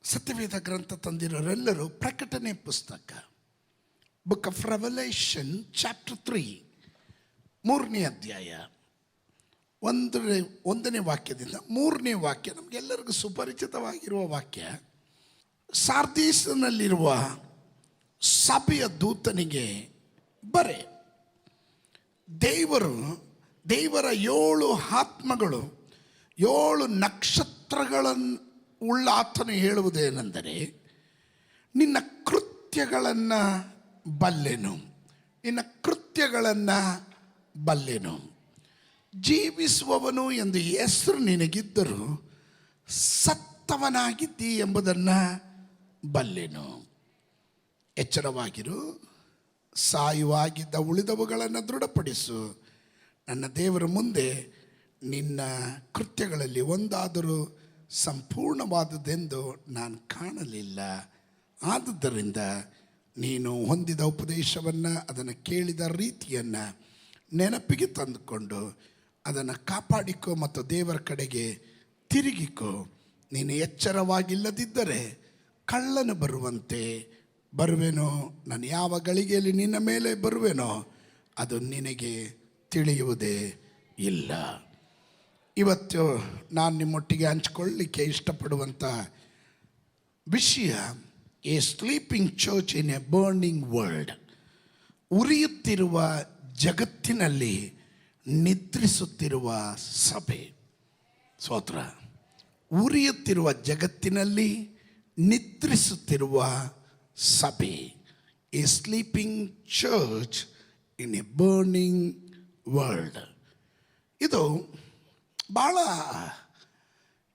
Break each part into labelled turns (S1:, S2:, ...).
S1: ಸತ್ಯವೇದ ಗ್ರಂಥ ತಂದಿರೋರೆಲ್ಲರೂ ಪ್ರಕಟಣೆ ಪುಸ್ತಕ ಬುಕ್ ಆಫ್ ರೆವಲೇಷನ್ ಚಾಪ್ಟರ್ 3 3ನೇ ಅಧ್ಯಾಯ 1ನೇ ವಾಕ್ಯದಿಂದ 3ನೇ ವಾಕ್ಯ ನಮಗೆಲ್ಲರಿಗೂ ಸುಪರಿಚಿತವಾಗಿರುವ ವಾಕ್ಯ. ಸಾರ್ದೀಸಿನಲ್ಲಿರುವ ಸಭೆಯ ದೂತನಿಗೆ ಬರೆ, ದೇವರ 7 ಆತ್ಮಗಳು 7 ನಕ್ಷತ್ರಗಳನ್ನು ಉಳ್ಳ ಆತನು ಹೇಳುವುದೇನೆಂದರೆ, ನಿನ್ನ ಕೃತ್ಯಗಳನ್ನು ಬಲ್ಲೆನು, ಜೀವಿಸುವವನು ಎಂದು ಹೆಸರು ನಿನಗಿದ್ದರೂ ಸತ್ತವನಾಗಿದ್ದಿ ಎಂಬುದನ್ನು ಬಲ್ಲೆನು. ಎಚ್ಚರವಾಗಿರು, ಸಾಯುವಾಗಿದ್ದ ಉಳಿದವುಗಳನ್ನು ದೃಢಪಡಿಸು. ನನ್ನ ದೇವರ ಮುಂದೆ ನಿನ್ನ ಕೃತ್ಯಗಳಲ್ಲಿ ಒಂದಾದರೂ ಸಂಪೂರ್ಣವಾದುದೆಂದು ನಾನು ಕಾಣಲಿಲ್ಲ. ಆದುದರಿಂದ ನೀನು ಹೊಂದಿದ ಉಪದೇಶವನ್ನು, ಅದನ್ನು ಕೇಳಿದ ರೀತಿಯನ್ನು ನೆನಪಿಗೆ ತಂದುಕೊಂಡು ಅದನ್ನು ಕಾಪಾಡಿಕೊ ಮತ್ತು ದೇವರ ಕಡೆಗೆ ತಿರುಗಿಕೊ. ನೀನು ಎಚ್ಚರವಾಗಿಲ್ಲದಿದ್ದರೆ ಕಳ್ಳನು ಬರುವಂತೆ ಬರುವೆನೋ, ನಾನು ಯಾವ ಗಳಿಗೆಯಲ್ಲಿ ನಿನ್ನ ಮೇಲೆ ಬರುವೆನೋ ಅದು ನಿನಗೆ ತಿಳಿಯುವುದೇ ಇಲ್ಲ. ಇವತ್ತು ನಾನು ನಿಮ್ಮೊಟ್ಟಿಗೆ ಹಂಚಿಕೊಳ್ಳಲಿಕ್ಕೆ ಇಷ್ಟಪಡುವಂಥ ವಿಷಯ, A sleeping church in a burning world. ಉರಿಯುತ್ತಿರುವ ಜಗತ್ತಿನಲ್ಲಿ ನಿದ್ರಿಸುತ್ತಿರುವ ಸಭೆ. ಸ್ತೋತ್ರ. ಉರಿಯುತ್ತಿರುವ ಜಗತ್ತಿನಲ್ಲಿ ನಿದ್ರಿಸುತ್ತಿರುವ ಸಭೆ. A sleeping church in a burning world. ಇದು ಭಾಳ,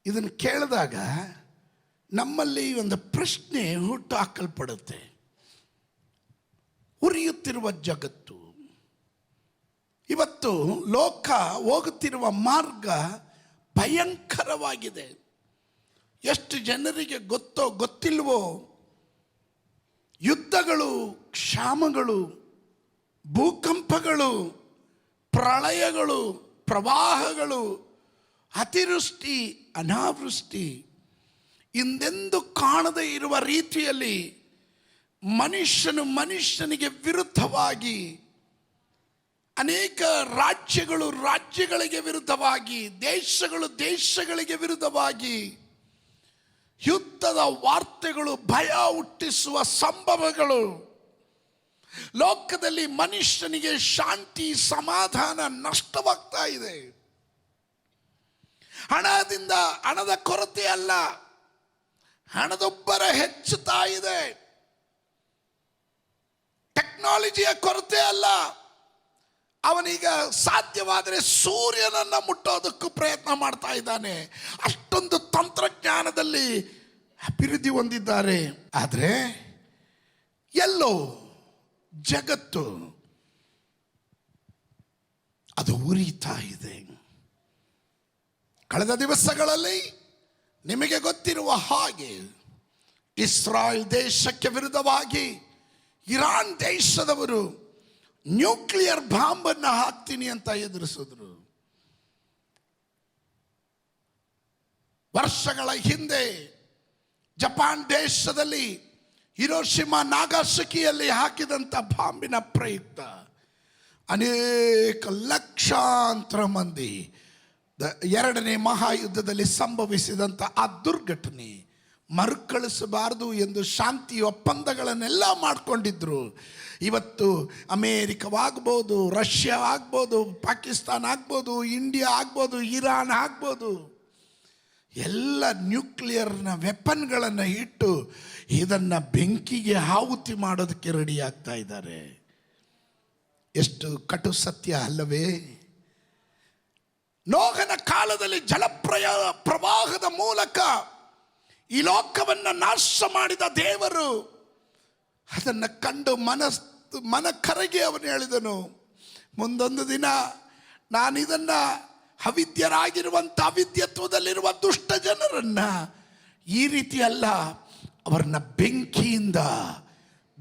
S1: ಇದನ್ನು ಕೇಳಿದಾಗ ನಮ್ಮಲ್ಲಿ ಒಂದು ಪ್ರಶ್ನೆ ಹುಟ್ಟು ಹಾಕಲ್ಪಡುತ್ತೆ. ಉರಿಯುತ್ತಿರುವ ಜಗತ್ತು. ಇವತ್ತು ಲೋಕ ಹೋಗುತ್ತಿರುವ ಮಾರ್ಗ ಭಯಂಕರವಾಗಿದೆ. ಎಷ್ಟು ಜನರಿಗೆ ಗೊತ್ತೋ ಗೊತ್ತಿಲ್ವೋ, ಯುದ್ಧಗಳು, ಕ್ಷಾಮಗಳು, ಭೂಕಂಪಗಳು, ಪ್ರಳಯಗಳು, ಪ್ರವಾಹಗಳು, ಅತಿವೃಷ್ಟಿ, ಅನಾವೃಷ್ಟಿ, ಹಿಂದೆಂದೂ ಕಾಣದೇ ಇರುವ ರೀತಿಯಲ್ಲಿ ಮನುಷ್ಯನಿಗೆ ವಿರುದ್ಧವಾಗಿ, ಅನೇಕ ರಾಜ್ಯಗಳಿಗೆ ವಿರುದ್ಧವಾಗಿ, ದೇಶಗಳಿಗೆ ವಿರುದ್ಧವಾಗಿ ಯುದ್ಧದ ವಾರ್ತೆಗಳು, ಭಯ ಹುಟ್ಟಿಸುವ ಸಂಭವಗಳು. ಲೋಕದಲ್ಲಿ ಮನುಷ್ಯನಿಗೆ ಶಾಂತಿ, ಸಮಾಧಾನ ನಷ್ಟವಾಗ್ತಾ ಇದೆ. ಹಣದ ಕೊರತೆ ಅಲ್ಲ, ಹಣದೊಬ್ಬರ ಹೆಚ್ಚುತ್ತಾ ಇದೆ. ಟೆಕ್ನಾಲಜಿಯ ಕೊರತೆ ಅಲ್ಲ, ಅವನೀಗ ಸಾಧ್ಯವಾದರೆ ಸೂರ್ಯನನ್ನು ಮುಟ್ಟೋದಕ್ಕೂ ಪ್ರಯತ್ನ ಮಾಡ್ತಾ ಇದ್ದಾನೆ. ಅಷ್ಟೊಂದು ತಂತ್ರಜ್ಞಾನದಲ್ಲಿ ಅಭಿವೃದ್ಧಿ ಹೊಂದಿದ್ದಾರೆ. ಆದರೆ ಎಲ್ಲೋ ಜಗತ್ತು ಅದು ಉರಿತಾ ಇದೆ. ಕಳೆದ ದಿವಸಗಳಲ್ಲಿ ನಿಮಗೆ ಗೊತ್ತಿರುವ ಹಾಗೆ ಇಸ್ರಾಯೇಲ್ ದೇಶಕ್ಕೆ ವಿರುದ್ಧವಾಗಿ ಇರಾನ್ ದೇಶದವರು ನ್ಯೂಕ್ಲಿಯರ್ ಬಾಂಬನ್ನು ಹಾಕ್ತೀನಿ ಅಂತ ಎದುರಿಸಿದ್ರು. ವರ್ಷಗಳ ಹಿಂದೆ ಜಪಾನ್ ದೇಶದಲ್ಲಿ ಹಿರೋಶಿಮಾ ನಾಗಾಸಾಕಿಯಲ್ಲಿ ಹಾಕಿದಂಥ ಬಾಂಬಿನ ಪ್ರಯುಕ್ತ ಅನೇಕ ಲಕ್ಷಾಂತರ ಮಂದಿ, 2ನೇ ಮಹಾಯುದ್ಧದಲ್ಲಿ ಸಂಭವಿಸಿದಂಥ ಆ ದುರ್ಘಟನೆ ಮರುಕಳಿಸಬಾರದು ಎಂದು ಶಾಂತಿ ಒಪ್ಪಂದಗಳನ್ನೆಲ್ಲ ಮಾಡಿಕೊಂಡಿದ್ರು. ಇವತ್ತು ಅಮೇರಿಕವಾಗ್ಬೋದು, ರಷ್ಯಾ ಆಗ್ಬೋದು, ಪಾಕಿಸ್ತಾನ ಆಗ್ಬೋದು, ಇಂಡಿಯಾ ಆಗ್ಬೋದು, ಇರಾನ್ ಆಗ್ಬೋದು, ಎಲ್ಲ ನ್ಯೂಕ್ಲಿಯರ್ನ ವೆಪನ್ಗಳನ್ನು ಇಟ್ಟು ಇದನ್ನು ಬೆಂಕಿಗೆ ಆಹುತಿ ಮಾಡೋದಕ್ಕೆ ರೆಡಿ ಆಗ್ತಾ ಇದ್ದಾರೆ. ಎಷ್ಟು ಕಟು ಸತ್ಯ ಅಲ್ಲವೇ? ನೋಹನ ಕಾಲದಲ್ಲಿ ಪ್ರವಾಹದ ಮೂಲಕ ಈ ಲೋಕವನ್ನು ನಾಶ ಮಾಡಿದ ದೇವರು ಅದನ್ನು ಕಂಡು ಮನ ಕರಗಿ ಅವನು ಹೇಳಿದನು, ಮುಂದೊಂದು ದಿನ ನಾನು ಇದನ್ನು ಅವಿದ್ಯತ್ವದಲ್ಲಿರುವ ದುಷ್ಟ ಜನರನ್ನ ಈ ರೀತಿ ಅಲ್ಲ, ಅವರನ್ನ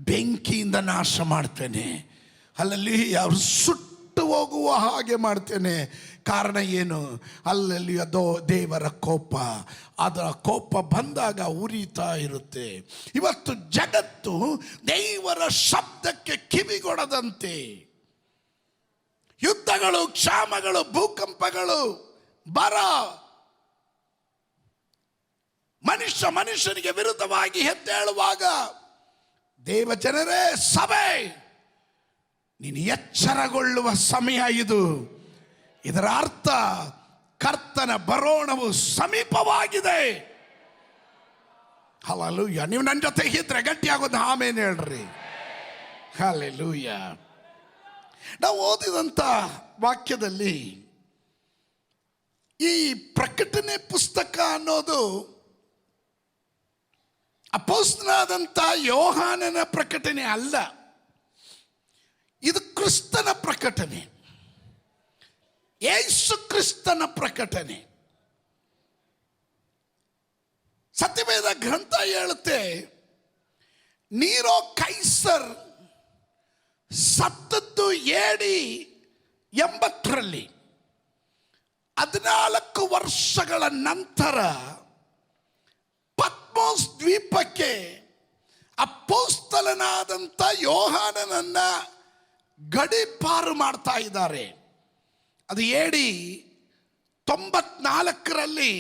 S1: ಬೆಂಕಿಯಿಂದ ನಾಶ ಮಾಡ್ತೇನೆ. ಅಲ್ಲಲ್ಲಿ ಅವರು ಸುಟ್ಟು ಹೋಗುವ ಹಾಗೆ ಮಾಡ್ತೇನೆ. ಕಾರಣ ಏನು? ಅಲ್ಲಲ್ಲಿ ಅದೋ ದೇವರ ಕೋಪ, ಅದರ ಕೋಪ ಬಂದಾಗ ಉರಿತಾ ಇರುತ್ತೆ. ಇವತ್ತು ಜಗತ್ತು ದೇವರ ಶಬ್ದಕ್ಕೆ ಕಿವಿಗೊಡದಂತೆ ಯುದ್ಧಗಳು, ಕ್ಷಾಮಗಳು, ಭೂಕಂಪಗಳು, ಬರ, ಮನುಷ್ಯನಿಗೆ ವಿರುದ್ಧವಾಗಿ ಎದ್ದೇಳುವಾಗ ದೇವ ಜನರೇ, ಸಭೆ, ನೀನು ಎಚ್ಚರಗೊಳ್ಳುವ ಸಮಯ ಇದು. ಇದರ ಅರ್ಥ ಕರ್ತನ ಬರೋಣವು ಸಮೀಪವಾಗಿದೆ. ಹಲ್ಲೆಲೂಯಾ. ನೀವು ನನ್ನ ಜೊತೆ ಇದ್ರೆ ಗಟ್ಟಿಯಾಗೋದು ಆಮೇಲೆ ಹೇಳ್ರಿ. ಹಲ್ಲೆಲೂಯಾ. ನಾವು ಓದಿದಂಥ ವಾಕ್ಯದಲ್ಲಿ ಈ ಪ್ರಕಟಣೆ ಪುಸ್ತಕ ಅನ್ನೋದು ಅಪೊಸ್ತಲನಾದಂಥ ಯೋಹಾನನ ಪ್ರಕಟಣೆ ಅಲ್ಲ, ಇದು ಕ್ರಿಸ್ತನ ಪ್ರಕಟಣೆ, ಯೇಸು ಕ್ರಿಸ್ತನ ಪ್ರಕಟಣೆ. ಸತ್ಯವೇದ ಗ್ರಂಥ ಹೇಳುತ್ತೆ, ನೀರೋ ಕೈಸರ್ ಸತ್ತದ್ದು AD 80ರಲ್ಲಿ. 14 ವರ್ಷಗಳ ನಂತರ ಪತ್ಮೋಸ್ ದ್ವೀಪಕ್ಕೆ ಅಪೊಸ್ತಲನಾದಂಥ ಯೋಹಾನನನ್ನ ಗಡೀಪಾರು ಮಾಡ್ತಾ ಇದ್ದಾರೆ. ಅದು AD 94ರಲ್ಲಿ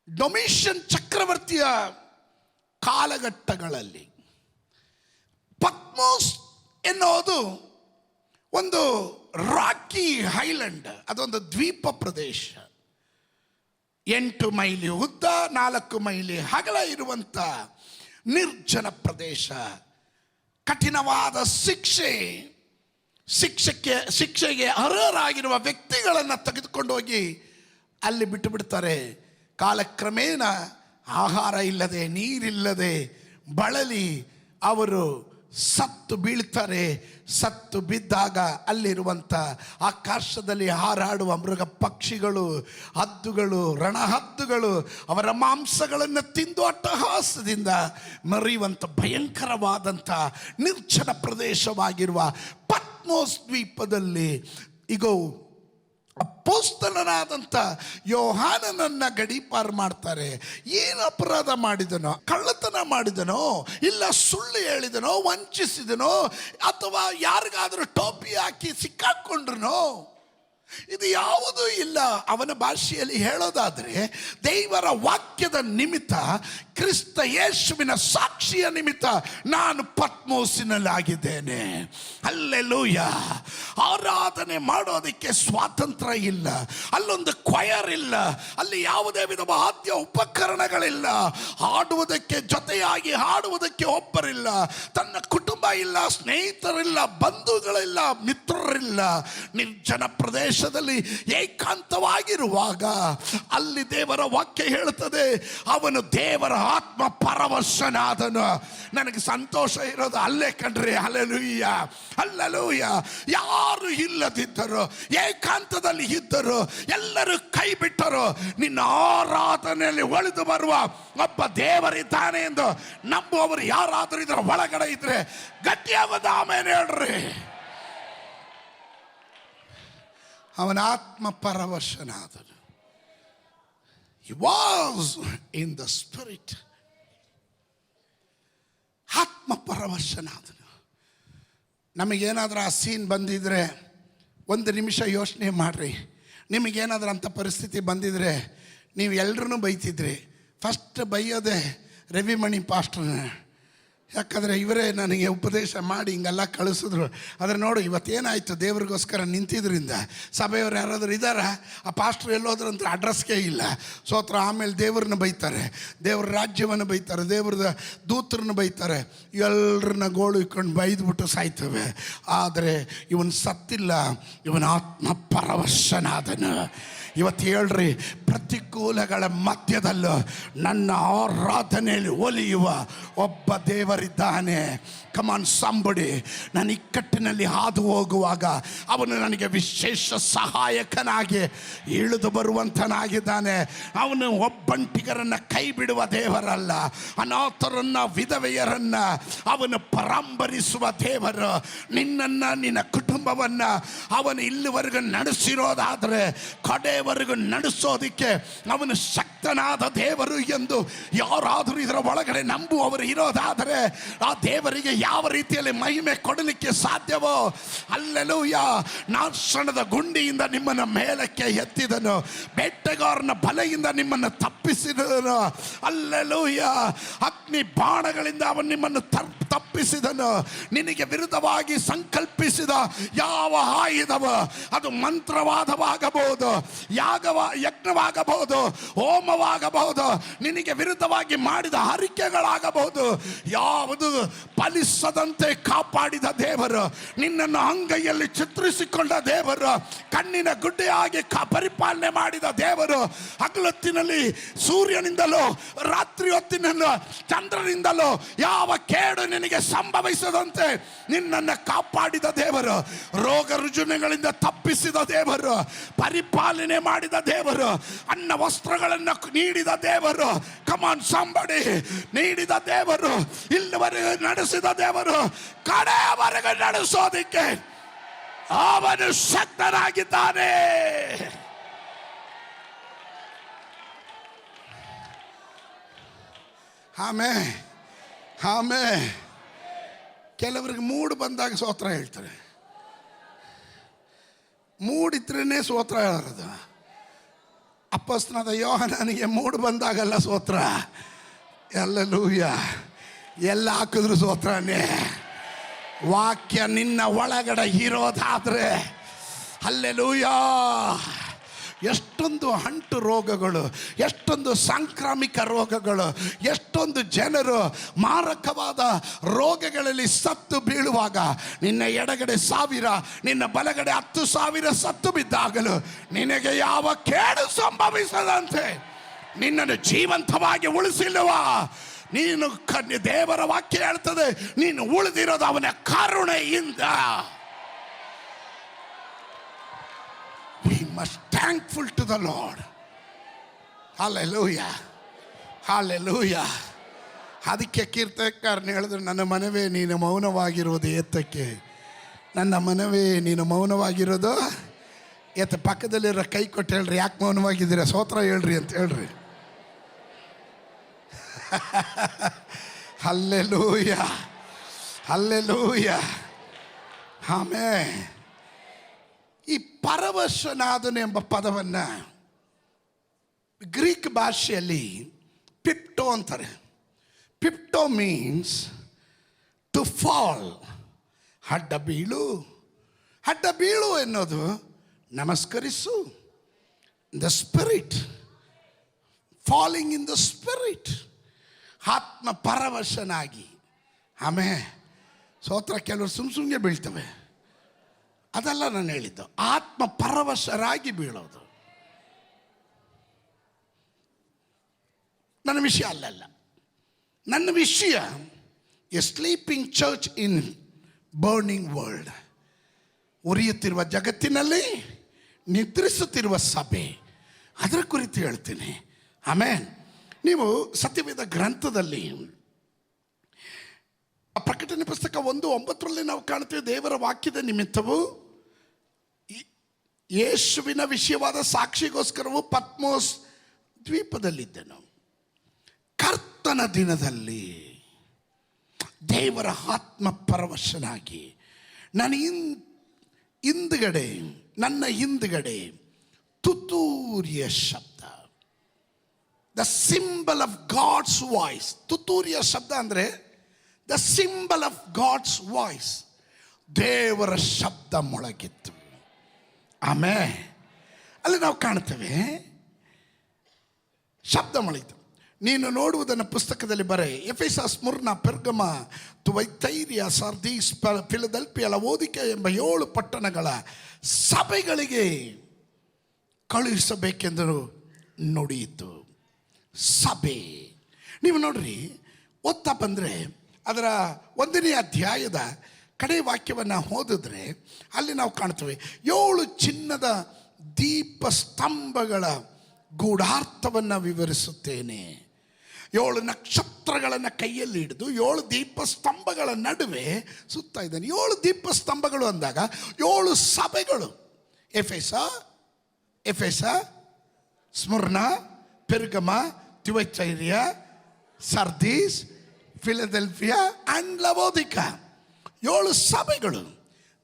S1: ಡೊಮಿಷಿಯನ್ ಚಕ್ರವರ್ತಿಯ ಕಾಲಘಟ್ಟಗಳಲ್ಲಿ. ಪತ್ಮೋಸ್ ಎನ್ನುವುದು ಒಂದು ರಾಕಿ ಐಲ್ಯಾಂಡ್, ಅದೊಂದು ದ್ವೀಪ ಪ್ರದೇಶ. 8 ಮೈಲಿ ಉದ್ದ, 4 ಮೈಲಿ ಅಗಲ ಇರುವಂಥ ನಿರ್ಜನ ಪ್ರದೇಶ. ಕಠಿಣವಾದ ಶಿಕ್ಷೆಗೆ ಅರ್ಹರಾಗಿರುವ ವ್ಯಕ್ತಿಗಳನ್ನು ತೆಗೆದುಕೊಂಡು ಹೋಗಿ ಅಲ್ಲಿ ಬಿಟ್ಟು ಬಿಡ್ತಾರೆ. ಕಾಲಕ್ರಮೇಣ ಆಹಾರ ಇಲ್ಲದೆ, ನೀರಿಲ್ಲದೆ ಬಳಲಿ ಅವರು ಸತ್ತು ಬೀಳ್ತಾರೆ. ಸತ್ತು ಬಿದ್ದಾಗ ಅಲ್ಲಿರುವಂಥ ಆಕಾಶದಲ್ಲಿ ಹಾರಾಡುವ ಮೃಗ ಪಕ್ಷಿಗಳು, ಹದ್ದುಗಳು, ರಣಹದ್ದುಗಳು ಅವರ ಮಾಂಸಗಳನ್ನು ತಿಂದು ಅಟ್ಟಹಾಸದಿಂದ ಮರೆಯುವಂಥ ಭಯಂಕರವಾದಂಥ ನಿರ್ಜನ ಪ್ರದೇಶವಾಗಿರುವ ಪತ್ಮೋಸ್ ದ್ವೀಪದಲ್ಲಿ ಈಗ ಅಪೊಸ್ತಲನಾದಂಥ ಯೋಹಾನನನ್ನ ಗಡೀಪಾರು ಮಾಡ್ತಾರೆ. ಏನು ಅಪರಾಧ ಮಾಡಿದನೋ? ಕಳ್ಳತನ ಮಾಡಿದನೋ? ಇಲ್ಲ ಸುಳ್ಳು ಹೇಳಿದನೋ? ವಂಚಿಸಿದನೋ? ಅಥವಾ ಯಾರಿಗಾದರೂ ಟೋಪಿ ಹಾಕಿ ಸಿಕ್ಕಾಕೊಂಡ್ರು? ಇದು ಯಾವುದೂ ಇಲ್ಲ. ಅವನ ಭಾಷೆಯಲ್ಲಿ ಹೇಳೋದಾದರೆ, ದೇವರ ವಾಕ್ಯದ ನಿಮಿತ್ತ, ಕ್ರಿಸ್ತ ಯೇಸುವಿನ ಸಾಕ್ಷಿಯ ನಿಮಿತ್ತ ನಾನು ಪತ್ಮೋಸಿನಲ್ಲಾಗಿದ್ದೇನೆ. ಹಲ್ಲೆಲೂಯಾ. ಆರಾಧನೆ ಮಾಡೋದಕ್ಕೆ ಸ್ವಾತಂತ್ರ್ಯ ಇಲ್ಲ, ಅಲ್ಲೊಂದು ಕ್ವಯರ್ ಇಲ್ಲ, ಅಲ್ಲಿ ಯಾವುದೇ ವಿಧದ ವಾದ್ಯ ಉಪಕರಣಗಳಿಲ್ಲ, ಹಾಡುವುದಕ್ಕೆ ಜೊತೆಯಾಗಿ ಹಾಡುವುದಕ್ಕೆ ಒಬ್ಬರಿಲ್ಲ, ತನ್ನ ಕುಟುಂಬ ಇಲ್ಲ, ಸ್ನೇಹಿತರಿಲ್ಲ, ಬಂಧುಗಳಿಲ್ಲ, ಮಿತ್ರರಿಲ್ಲ. ನಿರ್ಜನ ಪ್ರದೇಶದಲ್ಲಿ ಏಕಾಂತವಾಗಿರುವಾಗ ಅಲ್ಲಿ ದೇವರ ವಾಕ್ಯ ಹೇಳುತ್ತದೆ, ಅವನು ದೇವರ ಆತ್ಮ ಪರವಶನಾದನು. ನನಗೆ ಸಂತೋಷ ಇರೋದು ಅಲ್ಲೇ ಕಣ್ರಿ. Hallelujah, hallelujah. ಯಾರು ಇಲ್ಲದಿದ್ದರು, ಏಕಾಂತದಲ್ಲಿ ಇದ್ದರು, ಎಲ್ಲರೂ ಕೈ ಬಿಟ್ಟರು. ನಿನ್ನ ಆರಾಧನೆಯಲ್ಲಿ ಒಳಿದು ಬರುವ ಒಬ್ಬ ದೇವರಿದ್ದಾನೆ ಎಂದು ನಂಬುವವರು ಯಾರಾದರೂ ಇದರ ಒಳಗಡೆ ಇದ್ರೆ ಗಟ್ಟಿಯಾಗೋದು ಆಮೇಲೆ ಹೇಳ್ರಿ. ಅವನ ಆತ್ಮ ಪರವಶನಾದನು. He was in the spirit. ಆತ್ಮ ಪರವಶನಾದನು. ನಮಗೇನಾದರೂ ಆ ಸೀನ್ ಬಂದಿದ್ರೆ 1 ನಿಮಿಷ ಯೋಚನೆ ಮಾಡ್ರಿ. ನಿಮಗೇನಾದರೂ ಅಂಥ ಪರಿಸ್ಥಿತಿ ಬಂದಿದ್ರೆ ನೀವು ಎಲ್ಲರೂ ಬೈತಿದ್ರಿ. ಫಸ್ಟ್ ಬೈಯೋದೆ ರವಿಮಣಿ ಪಾಸ್ಟರ್ನ. ಯಾಕಂದರೆ ಇವರೇ ನನಗೆ ಉಪದೇಶ ಮಾಡಿ ಹಿಂಗೆಲ್ಲ ಕಳಿಸಿದ್ರು. ಆದರೆ ನೋಡು ಇವತ್ತೇನಾಯಿತು, ದೇವ್ರಿಗೋಸ್ಕರ ನಿಂತಿದ್ರಿಂದ ಸಭೆಯವ್ರು ಯಾರಾದರೂ ಇದ್ದಾರ? ಆ ಪಾಸ್ಟ್ರು ಎಲ್ಲೋದ್ರು ಅಂತ ಅಡ್ರೆಸ್ಗೆ ಇಲ್ಲ. ಸೋತ್ರ ಆಮೇಲೆ ದೇವ್ರನ್ನ ಬೈತಾರೆ, ದೇವ್ರ ರಾಜ್ಯವನ್ನು ಬೈತಾರೆ, ದೇವ್ರದ ದೂತರನ್ನ ಬೈತಾರೆ. ಎಲ್ಲರನ್ನ ಗೋಳು ಇಟ್ಕೊಂಡು ಬೈದ್ಬಿಟ್ಟು ಸಾಯ್ತವೆ. ಆದರೆ ಇವನು ಸತ್ತಿಲ್ಲ, ಇವನ ಆತ್ಮ ಪರವಶನಾದನು. ಇವತ್ತು ಹೇಳ್ರಿ, ಪ್ರತಿಕೂಲಗಳ ಮಧ್ಯದಲ್ಲೂ ನನ್ನ ಆರಾಧನೆಯಲ್ಲಿ ಒಲಿಯುವ ಒಬ್ಬ ದೇವರಿದ್ದಾನೆ. ಕಮಾನ್ ಸಂಬಡಿ. ನಾನು ಇಕ್ಕಟ್ಟಿನಲ್ಲಿ ಹಾದು ಹೋಗುವಾಗ ಅವನು ನನಗೆ ವಿಶೇಷ ಸಹಾಯಕನಾಗಿ ಇಳಿದು ಬರುವಂತನಾಗಿದ್ದಾನೆ. ಅವನು ಒಬ್ಬಂಟಿಗರನ್ನು ಕೈ ಬಿಡುವ ದೇವರಲ್ಲ, ಅನಾಥರನ್ನ ವಿಧವೆಯರನ್ನ ಅವನು ಪರಂಬರಿಸುವ ದೇವರು. ನಿನ್ನನ್ನು ನಿನ್ನ ಕುಟುಂಬವನ್ನು ಅವನು ಇಲ್ಲಿವರೆಗೂ ನಡೆಸಿರೋದಾದರೆ ಕಡೆಯವರೆಗೂ ನಡೆಸೋದಿಕ್ಕೆ ಅವನು ಶಕ್ತನಾದ ದೇವರು ಎಂದು ಯಾರಾದರೂ ಇದರ ಒಳಗಡೆ ನಂಬುವವರು ಇರೋದಾದರೆ ಆ ದೇವರಿಗೆ ಯಾವ ರೀತಿಯಲ್ಲಿ ಮಹಿಮೆ ಕೊಡಲಿಕ್ಕೆ ಸಾಧ್ಯವೋ. ಹಲ್ಲೆಲೂಯಾ. ನಾಶನದ ಗುಂಡಿಯಿಂದ ನಿಮ್ಮನ್ನು ಮೇಲಕ್ಕೆ ಎತ್ತಿದನು, ಬೇಟೆಗಾರನ ಬಲೆಯಿಂದ ನಿಮ್ಮನ್ನು ತಪ್ಪಿಸಿದನು. ಹಲ್ಲೆಲೂಯಾ. ಅಗ್ನಿ ಬಾಣಗಳಿಂದ ಅವನು ನಿಮ್ಮನ್ನು ತಪ್ಪಿಸಿದನು. ನಿನಗೆ ವಿರುದ್ಧವಾಗಿ ಸಂಕಲ್ಪಿಸಿದ ಯಾವ ಆಯುಧವ, ಅದು ಮಂತ್ರವಾದವಾಗಬಹುದು, ಯಜ್ಞವಾಗಬಹುದು, ಹೋಮವಾಗಬಹುದು, ನಿನಗೆ ವಿರುದ್ಧವಾಗಿ ಮಾಡಿದ ಹರಿಕೆಗಳಾಗಬಹುದು, ಯಾವುದು ಫಲಿಸದಂತೆ ಕಾಪಾಡಿದ ದೇವರು, ನಿನ್ನನ್ನು ಅಂಗೈಯಲ್ಲಿ ಚಿತ್ರಿಸಿಕೊಂಡ ದೇವರು, ಕಣ್ಣಿನ ಗುಡ್ಡೆಯಾಗಿ ಪರಿಪಾಲನೆ ಮಾಡಿದ ದೇವರು, ಹಗಲೊತ್ತಿನಲ್ಲಿ ಸೂರ್ಯನಿಂದಲೂ ರಾತ್ರಿ ಹೊತ್ತಿನಲ್ಲೂ ಚಂದ್ರನಿಂದಲೂ ಯಾವ ಕೇಡು ನಿನಗೆ ಸಂಭವಿಸದಂತೆ ನಿನ್ನನ್ನು ಕಾಪಾಡಿದ ದೇವರು, ರೋಗ ರುಜಿನಗಳಿಂದ ತಪ್ಪಿಸಿದ ದೇವರು, ಪರಿಪಾಲನೆ ಮಾಡಿದ ದೇವರು, ಅನ್ನ ವಸ್ತ್ರಗಳನ್ನು ನೀಡಿದ ದೇವರು. ಕಮಾನ್ ಸಂಬಡಿ. ನೀಡಿದ ದೇವರು, ಇಲ್ಲಿವರೆಗೂ ನಡೆಸಿದ ದೇವರು, ಕಡೆಯವರೆಗೂ ನಡೆಸೋದಿಕ್ಕೆ ಅವನು ಶಕ್ತನಾಗಿದ್ದಾನೆ. ಆಮೇಲೆ ಕೆಲವರಿಗೆ ಮೂಡ್ ಬಂದಾಗ ಸ್ತೋತ್ರ ಹೇಳ್ತಾರೆ. ಮೂಡಿದ್ರೇ ಸ್ತೋತ್ರ ಹೇಳೋದು. ಅಪೊಸ್ತಲನಾದ ಯೋಹಾನನಿಗೆ ಮೂಡ್ ಬಂದಾಗಲ್ಲ ಸ್ತೋತ್ರ. ಹಲ್ಲೆಲೂಯಾ. ಎಲ್ಲ ಹಾಕಿದ್ರು ಸ್ತೋತ್ರನೇ. ವಾಕ್ಯ ನಿನ್ನ ಒಳಗಡೆ ಇರೋದಾದ್ರೆ ಹಲ್ಲೆಲೂಯಾ. ಎಷ್ಟೊಂದು ಅಂಟು ರೋಗಗಳು, ಎಷ್ಟೊಂದು ಸಾಂಕ್ರಾಮಿಕ ರೋಗಗಳು, ಎಷ್ಟೊಂದು ಜನರು ಮಾರಕವಾದ ರೋಗಗಳಲ್ಲಿ ಸತ್ತು ಬೀಳುವಾಗ ನಿನ್ನ ಎಡಗಡೆ 1000, ನಿನ್ನ ಬಲಗಡೆ 10,000 ಸತ್ತು ಬಿದ್ದಾಗಲೂ ನಿನಗೆ ಯಾವ ಕೇಡು ಸಂಭವಿಸದಂತೆ ನಿನ್ನನ್ನು ಜೀವಂತವಾಗಿ ಉಳಿಸಿಲ್ಲವ. ನೀನು ದೇವರ ವಾಕ್ಯ ಹೇಳ್ತದೆ, ನೀನು ಉಳಿದಿರೋದು ಅವನ ಕರುಣೆಯಿಂದ. We must thankful to the Lord. Hallelujah. Hallelujah. ಅದಕ್ಕೆ ಕೀರ್ತನೆಕಾರನು ಹೇಳಿದ್ರು, ನನ್ನ ಮನವೇ ನೀನು ಮೌನವಾಗಿರೋದು ಏತಕ್ಕೆ, ನನ್ನ ಮನವೇ ನೀನು ಮೌನವಾಗಿರೋದು ಏತ. ಪಕ್ಕದಲ್ಲಿರೋ ಕೈ ಕೊಟ್ಟು ಹೇಳ್ರಿ, ಯಾಕೆ ಮೌನವಾಗಿದ್ದೀರ, ಸ್ತೋತ್ರ ಹೇಳ್ರಿ ಅಂತ ಹೇಳ್ರಿ. ಹಲ್ಲೆಲೂಯಾ. ಹಲ್ಲೆಲೂಯಾ. ಆಮೇಲೆ ಈ ಪರವಶನಾದನು ಎಂಬ ಪದವನ್ನು ಗ್ರೀಕ್ ಭಾಷೆಯಲ್ಲಿ ಪಿಪ್ಟೋ ಅಂತಾರೆ. ಪಿಪ್ಟೋ ಮೀನ್ಸ್ ಟು ಫಾಲ್. ಅಡ್ಡ ಬೀಳು. ಅಡ್ಡ ಬೀಳು ಎನ್ನುವುದು ನಮಸ್ಕರಿಸು. The spirit, falling in the spirit. ಆತ್ಮ ಪರವಶನಾಗಿ. ಆಮೇಲೆ ಸ್ತೋತ್ರ ಕೆಲವರು ಸುಮ್ಗೆ ಬೀಳ್ತವೆ, ಅದಲ್ಲ ನಾನು ಹೇಳಿದ್ದು. ಆತ್ಮ ಪರವಶರಾಗಿ ಬೀಳೋದು ನನ್ನ ವಿಷಯ ಅಲ್ಲಲ್ಲ. ನನ್ನ ವಿಷಯ A sleeping church in burning world. ಉರಿಯುತ್ತಿರುವ ಜಗತ್ತಿನಲ್ಲಿ ನಿದ್ರಿಸುತ್ತಿರುವ ಸಭೆ, ಅದರ ಕುರಿತು ಹೇಳ್ತೀನಿ. ಆಮೇಲೆ ನೀವು ಸತ್ಯವೇದ ಗ್ರಂಥದಲ್ಲಿ ಪ್ರಕಟಣೆ ಪುಸ್ತಕ 1:9 ನಾವು ಕಾಣ್ತೇವೆ, ದೇವರ ವಾಕ್ಯದ ನಿಮಿತ್ತವು ಯೇಸುವಿನ ವಿಷಯವಾದ ಸಾಕ್ಷಿಗೋಸ್ಕರವು ಪತ್ಮೋಸ್ ದ್ವೀಪದಲ್ಲಿದ್ದೆನು. ಕರ್ತನ ದಿನದಲ್ಲಿ ದೇವರ ಆತ್ಮ ಪರವಶನಾಗಿ ನನ್ನ ಹಿಂದುಗಡೆ ತುತ್ತೂರಿಯ ಶಬ್ದ, the symbol of God's voice. ತುತ್ತೂರಿಯ ಶಬ್ದ ಅಂದರೆ the symbol of God's voice, ದೇವರ ಶಬ್ದ ಮೊಳಗಿತ್ತು. ಆಮೇಲೆ ಅಲ್ಲಿ ನಾವು ಕಾಣ್ತೇವೆ ಶಬ್ದ ಮೊಳಗಿತು. ನೀನು ನೋಡುವುದನ್ನು ಪುಸ್ತಕದಲ್ಲಿ ಬರೆ. ಎಫೆಸ, ಸ್ಮುರ್ನ, ಪೆರ್ಗಮ, ತುವೈತೈರಿಯ, ಸಾರ್ದೀಸ್, ಫಿಲದೆಲ್ಫಿಯ, ಲವೋದಿಕೇಯ ಎಂಬ 7 ಪಟ್ಟಣಗಳ ಸಭೆಗಳಿಗೆ ಕಳುಹಿಸಬೇಕೆಂದು ನುಡಿಯಿತು. ಸಭೆ, ನೀವು ನೋಡ್ರಿ, ಓದ್ತಾ ಬಂದರೆ ಅದರ 1ನೇ ಅಧ್ಯಾಯದ ಕಡೆ ವಾಕ್ಯವನ್ನು ಓದಿದ್ರೆ ಅಲ್ಲಿ ನಾವು ಕಾಣ್ತೇವೆ, 7 ಚಿನ್ನದ ದೀಪಸ್ತಂಭಗಳ ಗೂಢಾರ್ಥವನ್ನು ವಿವರಿಸುತ್ತೇನೆ. 7 ನಕ್ಷತ್ರಗಳನ್ನು ಕೈಯಲ್ಲಿ ಹಿಡಿದು 7 ದೀಪಸ್ತಂಭಗಳ ನಡುವೆ ಸುತ್ತಾ ಇದ್ದಾನೆ. 7 ದೀಪಸ್ತಂಭಗಳು ಅಂದಾಗ 7 ಸಭೆಗಳು: ಎಫೆಸ, ಸ್ಮುರ್ನ, ಪೆರ್ಗಮ, ಥಿಯತೈರ, ಸರ್ದೀಸ್, ಫಿಲದೆಲ್ಫಿಯಾ ಅಂಡ್ ಲವೋದಿಕ. 7 ಸಭೆಗಳು.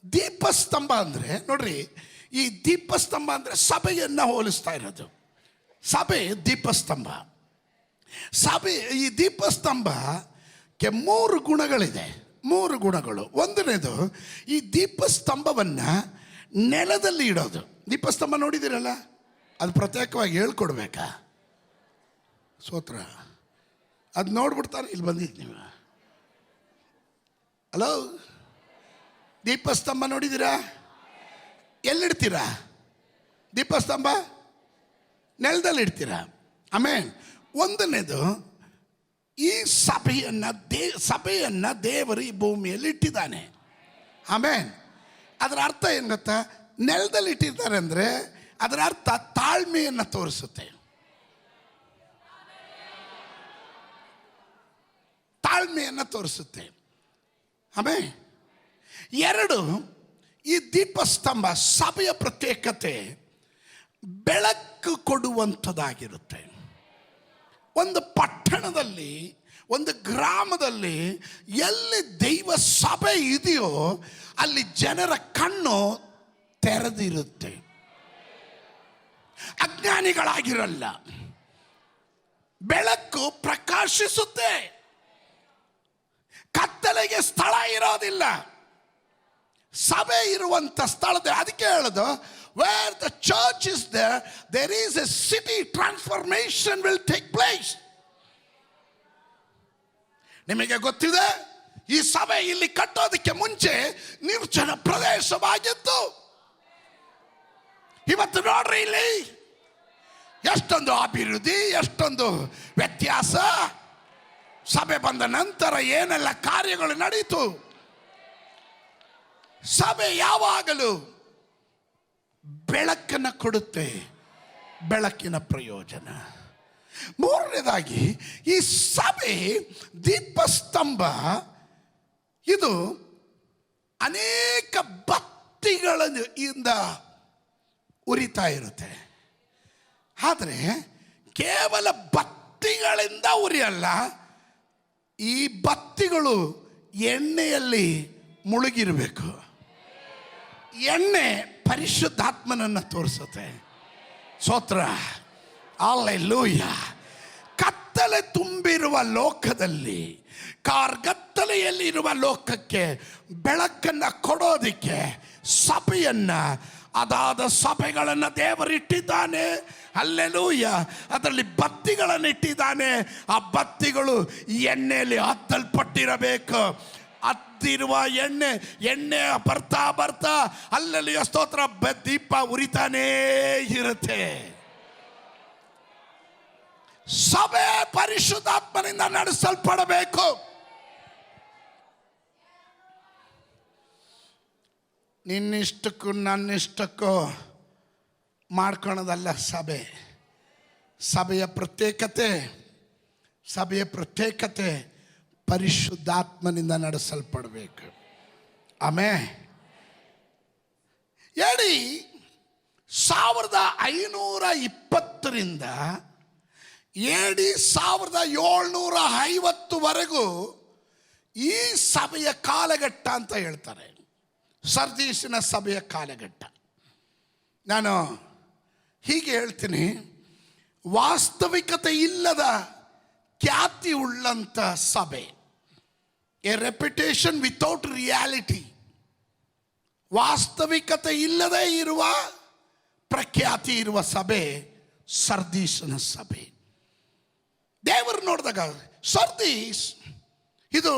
S1: ದೀಪಸ್ತಂಭ ಅಂದರೆ ನೋಡ್ರಿ, ಈ ದೀಪಸ್ತಂಭ ಅಂದರೆ ಸಭೆಯನ್ನು ಹೋಲಿಸ್ತಾ ಇರೋದು. ಸಭೆ ದೀಪಸ್ತಂಭ. ಸಭೆ, ಈ ದೀಪಸ್ತಂಭಕ್ಕೆ 3 ಗುಣಗಳಿದೆ. 3 ಗುಣಗಳು. 1ನೇದು, ಈ ದೀಪಸ್ತಂಭವನ್ನು ನೆಲದಲ್ಲಿ ಇಡೋದು. ದೀಪಸ್ತಂಭ ನೋಡಿದ್ದೀರಲ್ಲ, ಅದು ಪ್ರತ್ಯೇಕವಾಗಿ ಹೇಳ್ಕೊಡ್ಬೇಕಾ? ಸ್ತೋತ್ರ. ಅದು ನೋಡ್ಬಿಡ್ತಾರೆ. ಇಲ್ಲಿ ಬಂದಿದ್ದು ನೀವು. ಹಲೋ, ದೀಪಸ್ತಂಭ ನೋಡಿದ್ದೀರಾ? ಎಲ್ಲಿಡ್ತೀರಾ ದೀಪಸ್ತಂಭ? ನೆಲದಲ್ಲಿ ಇಡ್ತೀರಾ. ಆಮೇಲೆ 1ನೇದು, ಈ ಸಭೆಯನ್ನು ದೇವರು ಈ ಭೂಮಿಯಲ್ಲಿ ಇಟ್ಟಿದ್ದಾನೆ. ಆಮೇಲೆ ಅದರ ಅರ್ಥ ಏನು ಗೊತ್ತಾ? ನೆಲದಲ್ಲಿ ಇಟ್ಟಿದ್ದಾರೆ ಅಂದರೆ ಅದರ ಅರ್ಥ ತಾಳ್ಮೆಯನ್ನು ತೋರಿಸುತ್ತೆ. ತಾಳ್ಮೆಯನ್ನು ತೋರಿಸುತ್ತೆ. ಆಮೇಲೆ 2, ಈ ದೀಪಸ್ತಂಭ ಸಭೆಯ ಪ್ರತ್ಯೇಕತೆ ಬೆಳಕು ಕೊಡುವಂಥದ್ದಾಗಿರುತ್ತೆ. ಒಂದು ಪಟ್ಟಣದಲ್ಲಿ, ಒಂದು ಗ್ರಾಮದಲ್ಲಿ ಎಲ್ಲಿ ದೈವ ಸಭೆ ಇದೆಯೋ ಅಲ್ಲಿ ಜನರ ಕಣ್ಣು ತೆರೆದಿರುತ್ತೆ. ಅಜ್ಞಾನಿಗಳಾಗಿರಲ್ಲ. ಬೆಳಕು ಪ್ರಕಾಶಿಸುತ್ತೆ. ಕತ್ತಲೆಗೆ ಸ್ಥಳ ಇರೋದಿಲ್ಲ. ಸಭೆ ಇರುವಂಥ ಸ್ಥಳದ, ಅದಕ್ಕೆ ಹೇಳೋದು, where the church is there is a city transformation will take place. ನಿಮಗೆ ಗೊತ್ತಿದೆ, ಈ ಸಭೆ ಇಲ್ಲಿ ಕಟ್ಟೋದಕ್ಕೆ ಮುಂಚೆ ನಿರ್ಜನ ಪ್ರದೇಶವಾಗಿತ್ತು. ಇವತ್ತು ನೋಡ್ರಿ, ಇಲ್ಲಿ ಎಷ್ಟೊಂದು ಅಭಿವೃದ್ಧಿ, ಎಷ್ಟೊಂದು ವ್ಯತ್ಯಾಸ. ಸಭೆ ಬಂದ ನಂತರ ಏನೆಲ್ಲ ಕಾರ್ಯಗಳು ನಡೀತು. ಸಭೆ ಯಾವಾಗಲೂ ಬೆಳಕನ್ನು ಕೊಡುತ್ತೆ. ಬೆಳಕಿನ ಪ್ರಯೋಜನ. 3ನೇದಾಗಿ, ಈ ಸಭೆ ದೀಪಸ್ತಂಭ ಇದು ಅನೇಕ ಬತ್ತಿಗಳಿಂದ ಉರಿತಾ ಇರುತ್ತೆ. ಆದರೆ ಕೇವಲ ಬತ್ತಿಗಳಿಂದ ಉರಿಯಲ್ಲ, ಈ ಬತ್ತಿಗಳು ಎಣ್ಣೆಯಲ್ಲಿ ಮುಳುಗಿರಬೇಕು. ಎಣ್ಣೆ ಪರಿಶುದ್ಧಾತ್ಮನನ್ನು ತೋರಿಸುತ್ತೆ. ಸ್ತೋತ್ರ. ಹಲ್ಲೆಲೂಯಾ. ಕತ್ತಲೆ ತುಂಬಿರುವ ಲೋಕದಲ್ಲಿ, ಕಾರ್ಗತ್ತಲೆಯಲ್ಲಿರುವ ಲೋಕಕ್ಕೆ ಬೆಳಕನ್ನು ಕೊಡೋದಿಕ್ಕೆ ಸಭೆಯನ್ನು, ಅದಾದ ಸಭೆಗಳನ್ನು ದೇವರಿಟ್ಟಿದ್ದಾನೆ. ಹಲ್ಲೆಲೂಯಾ. ಅದರಲ್ಲಿ ಬತ್ತಿಗಳನ್ನು ಇಟ್ಟಿದ್ದಾನೆ. ಆ ಬತ್ತಿಗಳು ಎಣ್ಣೆಯಲ್ಲಿ ಹತ್ತಲ್ಪಟ್ಟಿರಬೇಕು. ಹತ್ತಿರುವ ಎಣ್ಣೆ ಬರ್ತಾ ಬರ್ತಾ ಅಲ್ಲೆಲ್ಲ ಸ್ತೋತ್ರ, ದೀಪ ಉರಿತಾನೇ ಇರುತ್ತೆ. ಸಭೆ ಪರಿಶುದ್ಧಾತ್ಮನಿಂದ ನಡೆಸಲ್ಪಡಬೇಕು. ನಿನ್ನಿಷ್ಟಕ್ಕೂ ನನ್ನಿಷ್ಟಕ್ಕೂ ಮಾಡ್ಕೊಳೋದಲ್ಲ ಸಭೆ. ಸಭೆಯ ಪ್ರತ್ಯೇಕತೆ ಪರಿಶುದ್ಧಾತ್ಮನಿಂದ ನಡೆಸಲ್ಪಡಬೇಕು. ಆಮೇಲೆ 1520ರಿಂದ 1750ವರೆಗೂ ಈ ಸಭೆಯ ಕಾಲಘಟ್ಟ ಅಂತ ಹೇಳ್ತಾರೆ. ಸರ್ದೀಸಿನ ಸಭೆಯ ಕಾಲಘಟ್ಟ. ನಾನು ಹೀಗೆ ಹೇಳ್ತೀನಿ, ವಾಸ್ತವಿಕತೆ ಇಲ್ಲದ ಖ್ಯಾತಿ ಉಳ್ಳಂಥ ಸಭೆ. A reputation without reality. ವಾಸ್ತವಿಕತೆ ಇಲ್ಲದೆ ಇರುವ, ಪ್ರಖ್ಯಾತಿ ಇರುವ ಸಭೆ ಸರ್ದೀಸನ ಸಭೆ. ದೇವರು ನೋಡಿದಾಗ ಸರ್ದೀಸ್ ಇದು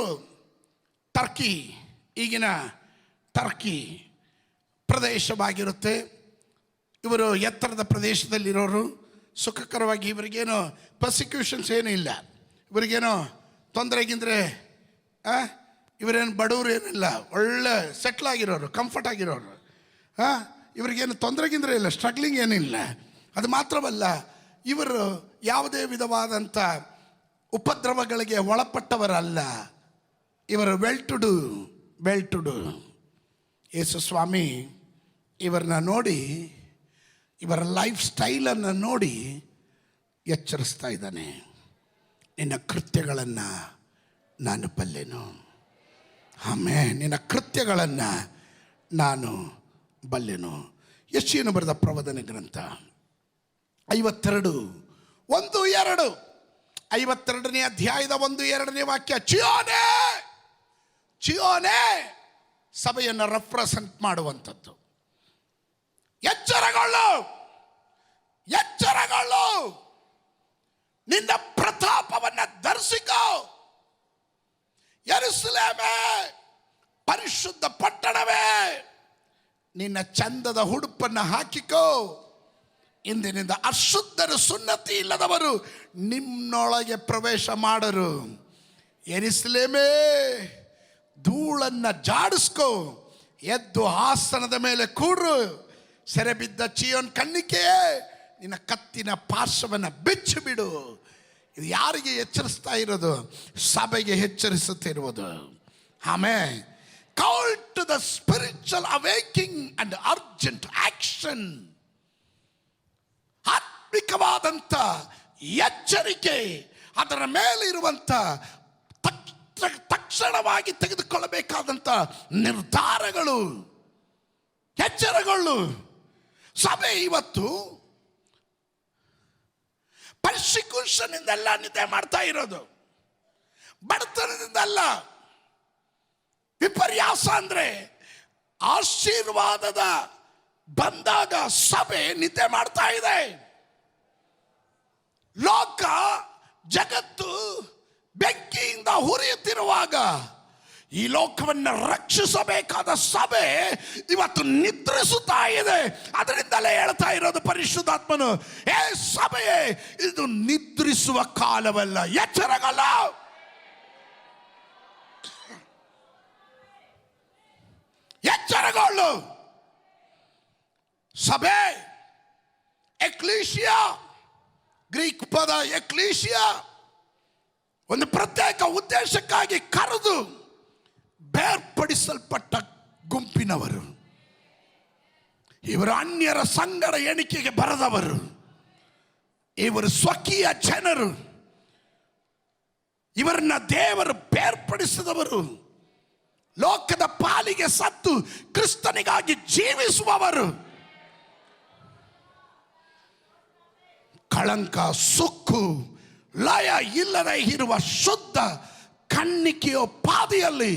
S1: ಟರ್ಕಿ, ಈಗಿನ ಟರ್ಕಿ ಪ್ರದೇಶವಾಗಿರುತ್ತೆ. ಇವರು ಎತ್ತರದ ಪ್ರದೇಶದಲ್ಲಿರೋರು, ಸುಖಕರವಾಗಿ ಇವರಿಗೇನೋ ಪರ್ಸಿಕ್ಯೂಷನ್ಸ್ ಏನೂ ಇಲ್ಲ, ಇವರಿಗೇನೋ ತೊಂದರೆಗಿಂದರೆ, ಇವರೇನು ಬಡವರು ಏನಿಲ್ಲ, ಒಳ್ಳೆ ಸೆಟ್ಲ್ ಆಗಿರೋರು, ಕಂಫರ್ಟ್ ಆಗಿರೋರು. ಇವರಿಗೇನು ತೊಂದರೆಗಿಂದರೆ ಇಲ್ಲ, ಸ್ಟ್ರಗ್ಲಿಂಗ್ ಏನಿಲ್ಲ. ಅದು ಮಾತ್ರವಲ್ಲ, ಇವರು ಯಾವುದೇ ವಿಧವಾದಂಥ ಉಪದ್ರವಗಳಿಗೆ ಒಳಪಟ್ಟವರಲ್ಲ. ಇವರು ವೆಲ್ ಟು ಡು. ಯೇಸು ಸ್ವಾಮಿ ಇವರನ್ನ ನೋಡಿ, ಇವರ ಲೈಫ್ ಸ್ಟೈಲನ್ನು ನೋಡಿ ಎಚ್ಚರಿಸ್ತಾ ಇದ್ದಾನೆ. ನಿನ್ನ ಕೃತ್ಯಗಳನ್ನು ನಾನು ಬಲ್ಲೆನು. ಆಮೇಲೆ ನಿನ್ನ ಕೃತ್ಯಗಳನ್ನು ನಾನು ಬಲ್ಲೆನು. ಯೆಶಾಯನು ಬರೆದ ಪ್ರವಾದನೆ ಗ್ರಂಥ 52:1-2, 52ನೇ ಅಧ್ಯಾಯದ 1-2ನೇ ವಾಕ್ಯ. ಚಿಯೋನೇ, ಚಿಯೋನೇ ಸಭೆಯನ್ನು ರೆಪ್ರೆಸೆಂಟ್ ಮಾಡುವಂಥದ್ದು. ಎಚ್ಚರಗೊಳ್ಳು, ಎಚ್ಚರಗೊಳ್ಳು, ನಿನ್ನ ಪ್ರತಾಪವನ್ನು ಧರಿಸಿಕೋ. ಯೆರೂಸಲೇಮೇ, ಪರಿಶುದ್ಧ ಪಟ್ಟಣವೇ, ನಿನ್ನ ಚಂದದ ಉಡುಪನ್ನು ಹಾಕಿಕೋ. ಇಂದಿನಿಂದ ಅಶುದ್ಧರು, ಸುನ್ನತಿ ಇಲ್ಲದವರು ನಿಮ್ಮೊಳಗೆ ಪ್ರವೇಶ ಮಾಡರು. ಯೆರೂಸಲೇಮೇ, ಧೂಳನ್ನು ಜಾಡಿಸ್ಕೋ, ಎದ್ದು ಆಸನದ ಮೇಲೆ ಕೂಡ್ರು. ಸೆರೆಬಿದ್ದ ಚೀಯೋನ್ ಕನ್ನಿಕೆಯೇ, ನಿನ್ನ ಕತ್ತಿನ ಪಾರ್ಶ್ವವನ್ನು ಬಿಚ್ಚು ಬಿಡು. ಇದು ಯಾರಿಗೆ ಎಚ್ಚರಿಸ್ತಾ ಇರೋದು? ಸಭೆಗೆ ಎಚ್ಚರಿಸುತ್ತಿರುವುದು. ಆಮೇಲೆ call to the spiritual awakening and urgent action. ಆತ್ಮಿಕವಾದಂಥ ಎಚ್ಚರಿಕೆ, ಅದರ ಮೇಲಿರುವಂಥ ತಕ್ಷಣವಾಗಿ ತೆಗೆದುಕೊಳ್ಳಬೇಕಾದಂಥ ನಿರ್ಧಾರಗಳು. ಎಚ್ಚರಗೊಳ್ಳು. ಸಭೆ ಇವತ್ತು ಪರ್ಸಿಕ್ಯೂಷನ್ ಇಂದಲ್ಲ ನಿದ್ದೆ ಮಾಡ್ತಾ ಇರೋದು, ಬಡತನದಿಂದಲ್ಲ. ವಿಪರ್ಯಾಸ ಅಂದ್ರೆ ಆಶೀರ್ವಾದದ ಬಂದಾಗ ಸಭೆ ನಿದ್ದೆ ಮಾಡ್ತಾ ಇದೆ. ಲೋಕ ಜಗತ್ತು ಬೆಂಕಿಯಿಂದ ಹುರಿಯುತ್ತಿರುವಾಗ ಈ ಲೋಕವನ್ನು ರಕ್ಷಿಸಬೇಕಾದ ಸಭೆ ಇವತ್ತು ನಿದ್ರಿಸುತ್ತಾ ಇದೆ. ಅದರಿಂದಲೇ ಹೇಳ್ತಾ ಇರೋದು ಪರಿಶುದ್ಧಾತ್ಮನು, ಏ ಸಭೆಯೇ, ಇದು ನಿದ್ರಿಸುವ ಕಾಲವಲ್ಲ, ಎಚ್ಚರಗೊಳ್ಳ. ಎಚ್ಚರಗೊಳ್ಳು. ಸಭೆ, ಎಕ್ಲೀಶಿಯಾ, ಗ್ರೀಕ್ ಪದ ಎಕ್ಲೀಶಿಯಾ, ಒಂದು ಪ್ರತ್ಯೇಕ ಉದ್ದೇಶಕ್ಕಾಗಿ ಕರೆದು ಬೇರ್ಪಡಿಸಲ್ಪಟ್ಟ ಗುಂಪಿನವರು. ಇವರು ಅನ್ಯರ ಸಂಗಡ ಎಣಿಕೆಗೆ ಬರದವರು. ಇವರು ಸ್ವಕೀಯ ಜನರು. ಇವರನ್ನ ದೇವರು ಬೇರ್ಪಡಿಸಿದವರು. ಲೋಕದ ಪಾಲಿಗೆ ಸತ್ತು ಕ್ರಿಸ್ತನಿಗಾಗಿ ಜೀವಿಸುವವರು. ಕಳಂಕ, ಸುಕ್ಕು, ಲಯ ಇಲ್ಲದೆ ಇರುವ ಶುದ್ಧ ಕನ್ನಿಕೆಯ ಪಾದಿಯಲ್ಲಿ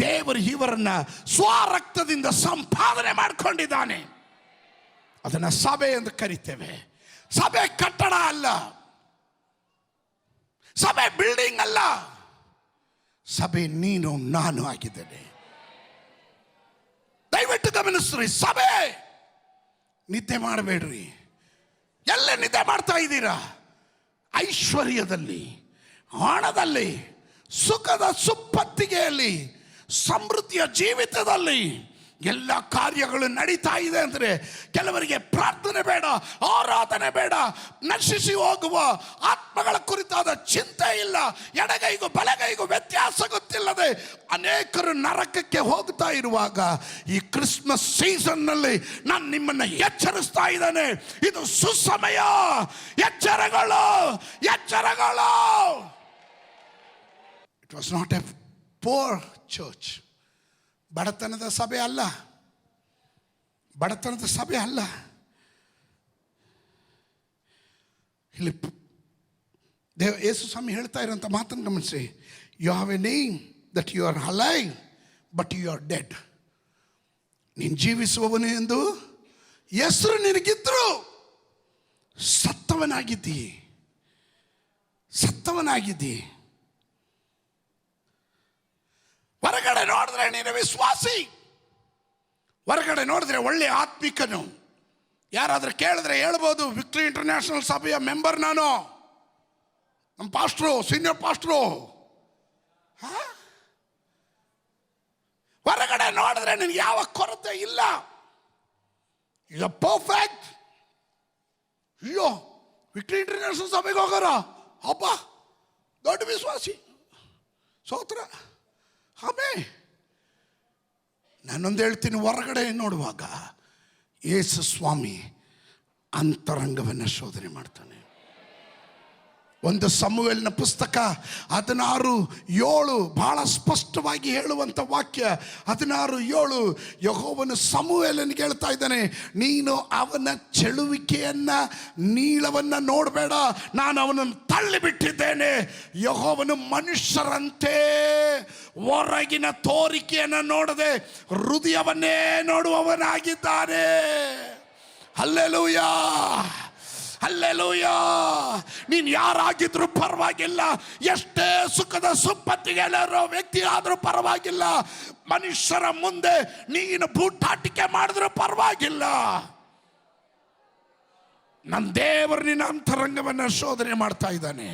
S1: ದೇವರು ಇವರನ್ನ ಸ್ವರಕ್ತದಿಂದ ಸಂಪಾದನೆ ಮಾಡಿಕೊಂಡಿದ್ದಾನೆ. ಅದನ್ನು ಸಭೆ ಎಂದು ಕರಿತೇವೆ. ಸಭೆ ಕಟ್ಟಡ ಅಲ್ಲ, ಸಭೆ ಬಿಲ್ಡಿಂಗ್ ಅಲ್ಲ, ಸಭೆ ನೀನು ನಾನು ಆಗಿದ್ದೇನೆ. ದಯವಿಟ್ಟು ಗಮನಿಸ್ರಿ. ಸಭೆ, ನಿದ್ದೆ ಮಾಡಬೇಡ್ರಿ. ಎಲ್ಲ ನಿದ್ದೆ ಮಾಡ್ತಾ ಇದ್ದೀರಾ? ಐಶ್ವರ್ಯದಲ್ಲಿ, ಹಣದಲ್ಲಿ, ಸುಖದ ಸುಪ್ಪತ್ತಿಗೆಯಲ್ಲಿ, ಸಮೃದ್ಧಿಯ ಜೀವಿತದಲ್ಲಿ ಎಲ್ಲ ಕಾರ್ಯಗಳು ನಡೀತಾ ಇದೆ ಅಂದರೆ ಕೆಲವರಿಗೆ ಪ್ರಾರ್ಥನೆ ಬೇಡ, ಆರಾಧನೆ ಬೇಡ, ನಶಿಸಿ ಹೋಗುವ ಆತ್ಮಗಳ ಕುರಿತಾದ ಚಿಂತೆ ಇಲ್ಲ, ಎಡಗೈಗೂ ಬಲಗೈಗೂ ವ್ಯತ್ಯಾಸ ಗೊತ್ತಿಲ್ಲದೆ ಅನೇಕರು ನರಕಕ್ಕೆ ಹೋಗ್ತಾ ಇರುವಾಗ ಈ ಕ್ರಿಸ್ಮಸ್ ಸೀಸನ್ನಲ್ಲಿ ನಾನು ನಿಮ್ಮನ್ನು ಎಚ್ಚರಿಸ್ತಾ ಇದ್ದೇನೆ. ಇದು ಸುಸಮಯ. ಎಚ್ಚರಗಳು, ಎಚ್ಚರಗಳು. It was not a poor church. ಬಡತನದ ಸಭೆ ಅಲ್ಲ, ಬಡತನದ ಸಭೆ ಅಲ್ಲ. ಇಲ್ಲಿ ಯೇಸು ಸ್ವಾಮಿ ಹೇಳ್ತಾ ಇರೋಂಥ ಮಾತನ್ನು ಗಮನಿಸಿ. You have a name that you are alive but you are dead. ನೀನು ಜೀವಿಸುವವನು ಎಂದು ಹೆಸರು ನಿನಗಿದ್ರು ಸತ್ತವನಾಗಿದ್ದಿ, ಸತ್ತವನಾಗಿದ್ದಿ. ಹೊರಗಡೆ ನೋಡಿದ್ರೆ ನೀನು ವಿಶ್ವಾಸಿ, ಹೊರಗಡೆ ನೋಡಿದ್ರೆ ಒಳ್ಳೆ ಆತ್ಮಿಕನು, ಯಾರಾದರೂ ಕೇಳಿದ್ರೆ ಹೇಳ್ಬೋದು, ವಿಕ್ಟ್ರಿ ಇಂಟರ್ನ್ಯಾಷನಲ್ ಸಭೆಯ ಮೆಂಬರ್ ನಾನು, ನಮ್ಮ ಪಾಸ್ಟ್ರು, ಸೀನಿಯರ್ ಪಾಸ್ಟ್ರು. ಹೊರಗಡೆ ನೋಡಿದ್ರೆ ನಿನಗೆ ಯಾವ ಕೊರತೆ ಇಲ್ಲ, ಈಗ ಪರ್ಫೆಕ್ಟ್. ಅಯ್ಯೋ, ವಿಕ್ಟ್ರಿ ಇಂಟರ್ನ್ಯಾಷನಲ್ ಸಭೆಗೆ ಹೋಗೋರ ಹಬ್ಬ, ದೊಡ್ಡ ವಿಶ್ವಾಸಿ, ಸೋತ್ರ. ಆಮೇಲೆ ನಾನೊಂದು ಹೇಳ್ತೀನಿ, ಹೊರಗಡೆ ನೋಡುವಾಗ ಯೇಸು ಸ್ವಾಮಿ ಅಂತರಂಗವನ್ನು ಶೋಧನೆ ಮಾಡ್ತಾನೆ. ಒಂದು ಸಮುವೇಲನ ಪುಸ್ತಕ 16:7 ಬಹಳ ಸ್ಪಷ್ಟವಾಗಿ ಹೇಳುವಂಥ ವಾಕ್ಯ. 16:7 ಯೆಹೋವನು ಸಮುವೇಲನಿಗೆ ಹೇಳ್ತಾ ಇದ್ದಾನೆ, ನೀನು ಅವನ ಚೆಳುವಿಕೆಯನ್ನ, ನೀಳವನ್ನು ನೋಡಬೇಡ, ನಾನು ಅವನನ್ನು ತಳ್ಳಿಬಿಟ್ಟಿದ್ದೇನೆ. ಯೆಹೋವನು ಮನುಷ್ಯರಂತೆ ಹೊರಗಿನ ತೋರಿಕೆಯನ್ನು ನೋಡದೆ ಹೃದಯವನ್ನೇ ನೋಡುವವನಾಗಿದ್ದಾನೆ. Hallelujah, hallelujah. ನೀನು ಯಾರಾಗಿದ್ರೂ ಪರವಾಗಿಲ್ಲ, ಎಷ್ಟೇ ಸುಖದ ಸಂಪತ್ತಿಗೆಲ್ಲರೋ ವ್ಯಕ್ತಿ ಆದರೂ ಪರವಾಗಿಲ್ಲ, ಮನುಷ್ಯರ ಮುಂದೆ ನೀನು ಬೂಟಾಟಿಕೆ ಮಾಡಿದ್ರೂ ಪರವಾಗಿಲ್ಲ. ನನ್ನ ದೇವರು ನಿನ್ನ ಅಂತರಂಗವನ್ನು ಶೋಧನೆ ಮಾಡ್ತಾ ಇದ್ದಾನೆ.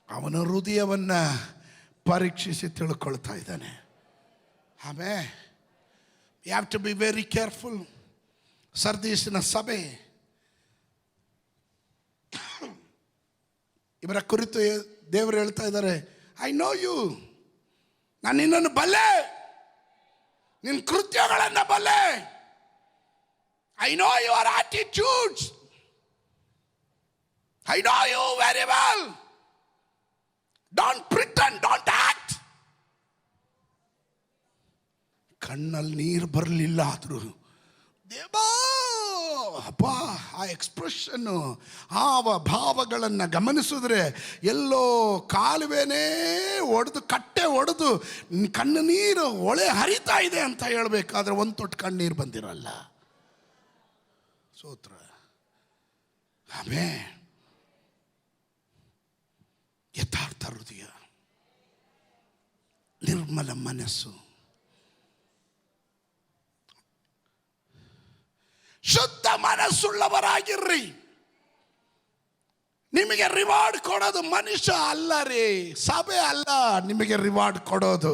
S1: ಅವನ ಹೃದಯವನ್ನು ಪರೀಕ್ಷಿಸಿ ತಿಳ್ಕೊಳ್ತಾ ಇದ್ದಾನೆ. ಆಮೇಲೆ you have to be very careful. ಸರ್ದೀಸಿನ ಸಭೆ ಇವರ ಕುರಿತು ದೇವರು ಹೇಳ್ತಾ ಇದ್ದಾರೆ, ಐ ನೋ ಯು, ನಾನು ನಿನ್ನನ್ನು ಬಲ್ಲೆ, ನಿನ್ನ ಕೃತ್ಯಗಳನ್ನು ಬಲ್ಲೆ. I know your attitudes, I know you very well. Don't pretend, don't act. ಕಣ್ಣಲ್ಲಿ ನೀರು ಬರಲಿಲ್ಲ ಆದರೂ ದೇವಾ ಅಪ್ಪ, ಆ ಎಕ್ಸ್ಪ್ರೆಷನ್ನು, ಹಾವ ಭಾವಗಳನ್ನು ಗಮನಿಸಿದ್ರೆ ಎಲ್ಲೋ ಕಾಲುವೆನೇ ಒಡೆದು, ಕಟ್ಟೆ ಒಡೆದು ಕಣ್ಣು ನೀರು ಒಳೆ ಹರಿತಾ ಇದೆ ಅಂತ ಹೇಳಬೇಕಾದ್ರೆ ಒಂದು ತೊಟ್ಟು ಕಣ್ಣೀರು ಬಂದಿರಲ್ಲ. ಸೋತ್ರ. ಆಮೇಲೆ ಯಥಾರ್ಥ ಹೃದಯ, ನಿರ್ಮಲ ಮನಸ್ಸು, ಶುದ್ಧ ಮನಸ್ಸುಳ್ಳವರಾಗಿರ್ರಿ. ನಿಮಗೆ ರಿವಾರ್ಡ್ ಕೊಡೋದು ಮನುಷ್ಯ ಅಲ್ಲ ರೀ, ಸಭೆ ಅಲ್ಲ. ನಿಮಗೆ ರಿವಾರ್ಡ್ ಕೊಡೋದು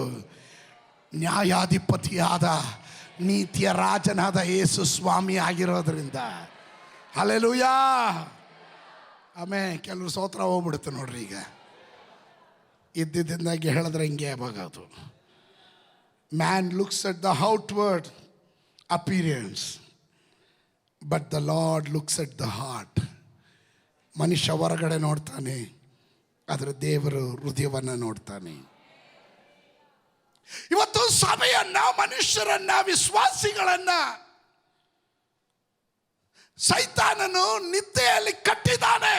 S1: ನ್ಯಾಯಾಧಿಪತಿಯಾದ ನೀತಿಯ ರಾಜನಾದ ಯೇಸು ಸ್ವಾಮಿ ಆಗಿರೋದ್ರಿಂದ. ಹಲ್ಲೆಲೂಯಾ. ಆಮೇಲೆ ಕೆಲವರು ಸ್ತೋತ್ರ ಹೋಗ್ಬಿಡುತ್ತೆ ನೋಡ್ರಿ. ಈಗ ಇದ್ದಿದ್ದಾಗಿ ಹೇಳಿದ್ರೆ ಹಿಂಗೆ ಆಗೋದು. Man looks at the outward appearance, but the lord looks at the heart. ಮನುಷ್ಯ ಹೊರಗಡೆ ನೋಡ್ತಾನೆ, ಆದರೆ ದೇವರು ಹೃದಯವನ್ನು ನೋಡ್ತಾನೆ. ಇವತ್ತು ಸಭೆಯನ್ನ, ಮನುಷ್ಯರನ್ನ, ವಿಶ್ವಾಸಿಗಳನ್ನ ಸೈತಾನನು ನಿದ್ದೆಯಲ್ಲಿ ಕಟ್ಟಿದ್ದಾನೆ.